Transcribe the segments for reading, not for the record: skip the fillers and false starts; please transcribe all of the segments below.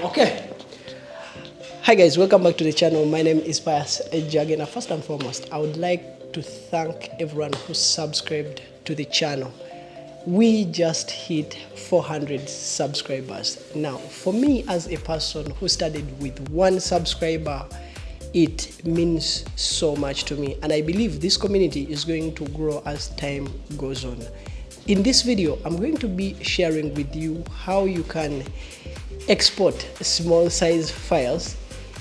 Okay. Hi guys, welcome back to the channel. My name is piusgyagenda. First and foremost, I would like to thank everyone who subscribed to the channel. We just hit 400 subscribers. Now, for me as a person who started with 1 subscriber, it means so much to me, and I believe this community is going to grow as time goes on. In this video, I'm going to be sharing with you how you can export small size files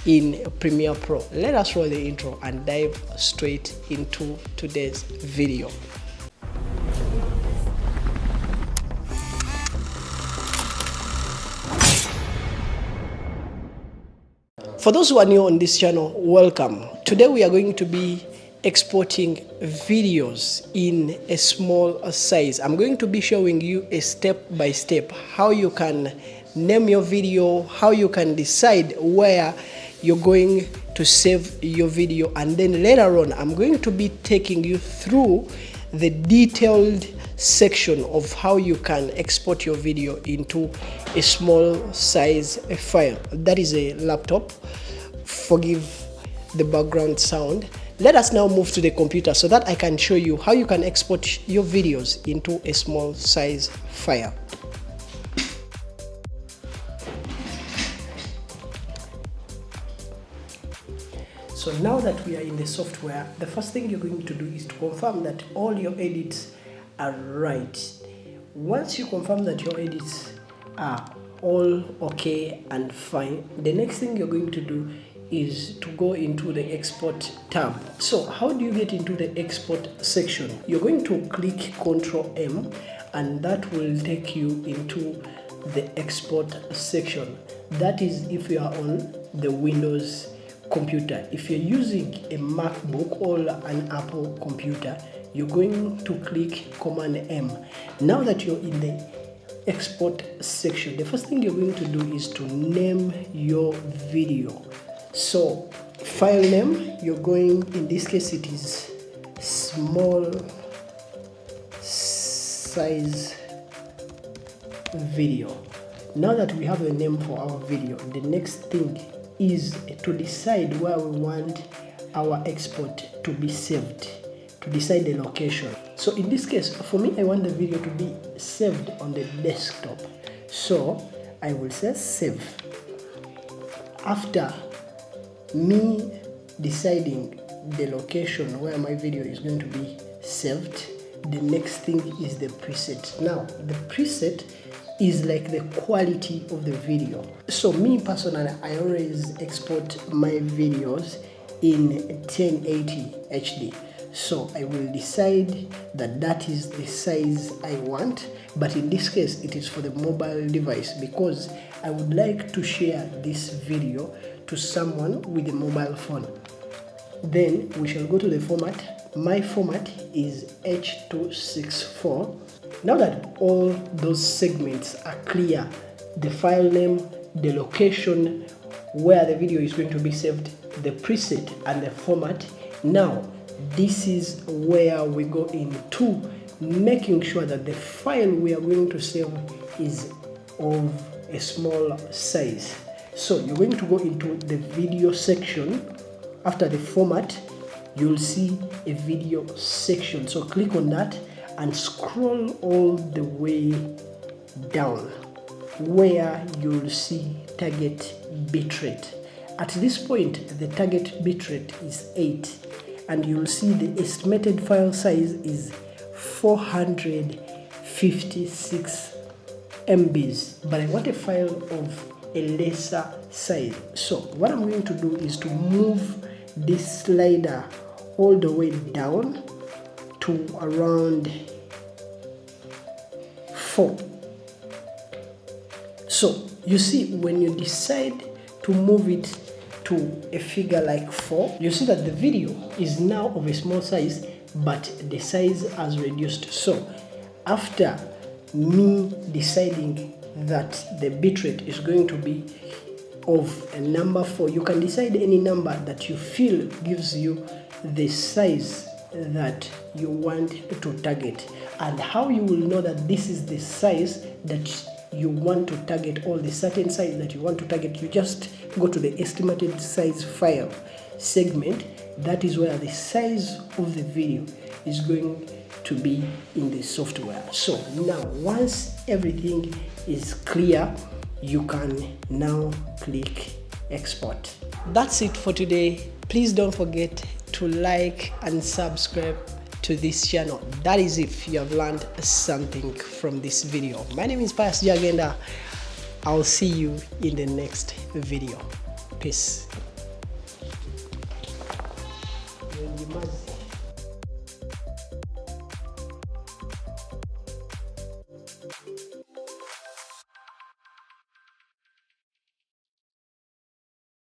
in Premiere Pro. Let us roll the intro and dive straight into today's video. For those who are new on this channel, welcome. Today we are going to be exporting videos in a small size. I'm going to be showing you a step-by-step how you can name your video, how you can decide where you're going to save your video, and then later on I'm going to be taking you through the detailed section of how you can export your video into a small size file. That is a laptop. Forgive the background sound. Let us now move to the computer so that I can show you how you can export your videos into a small size file. So now that we are in the software, the first thing you're going to do is to confirm that all your edits are right. Once you confirm that your edits are all okay and fine, the next thing you're going to do is to go into the export tab. So how do you get into the export section? You're going to click Ctrl M and that will take you into the export section. That is if you are on the Windows computer. If you're using a MacBook or an Apple computer, you're going to click Command M. Now that you're in the export section, the first thing you're going to do is to name your video. So file name, you're going, in this case it is small size video. Now that we have a name for our video, the next thing is to decide where we want our export to be saved, to decide the location. So in this case, for me, I want the video to be saved on the desktop. So I will say save. After me deciding the location where my video is going to be saved, the next thing is the preset. Now, the preset is like the quality of the video. So me personally, I always export my videos in 1080 HD. So I will decide that that is the size I want, but in this case it is for the mobile device because I would like to share this video to someone with a mobile phone. Then we shall go to the format. My format is H264. Now that all those segments are clear, the file name, the location where the video is going to be saved, the preset and the format, now this is where we go into making sure that the file we are going to save is of a small size. So you're going to go into the video section. After the format, you'll see a video section. So click on that and scroll all the way down where you'll see target bitrate. At this point, the target bitrate is 8 and you'll see the estimated file size is 456 MBs, but I want a file of a lesser size. So what I'm going to do is to move this slider all the way down to around 4. So you see, when you decide to move it to a figure like 4, you see that the video is now of a small size, but the size has reduced. So after me deciding that the bitrate is going to be of a number 4, you can decide any number that you feel gives you the size that you want to target. And how you will know that this is the size that you want to target all the certain size that you want to target, you just go to the estimated size file segment. That is where the size of the video is going to be in the software. So now once everything is clear, you can now click export. That's it for today. Please don't forget to like and subscribe to this channel. That is if you have learned something from this video. My name is Piusgyagenda. I'll see you in the next video. Peace.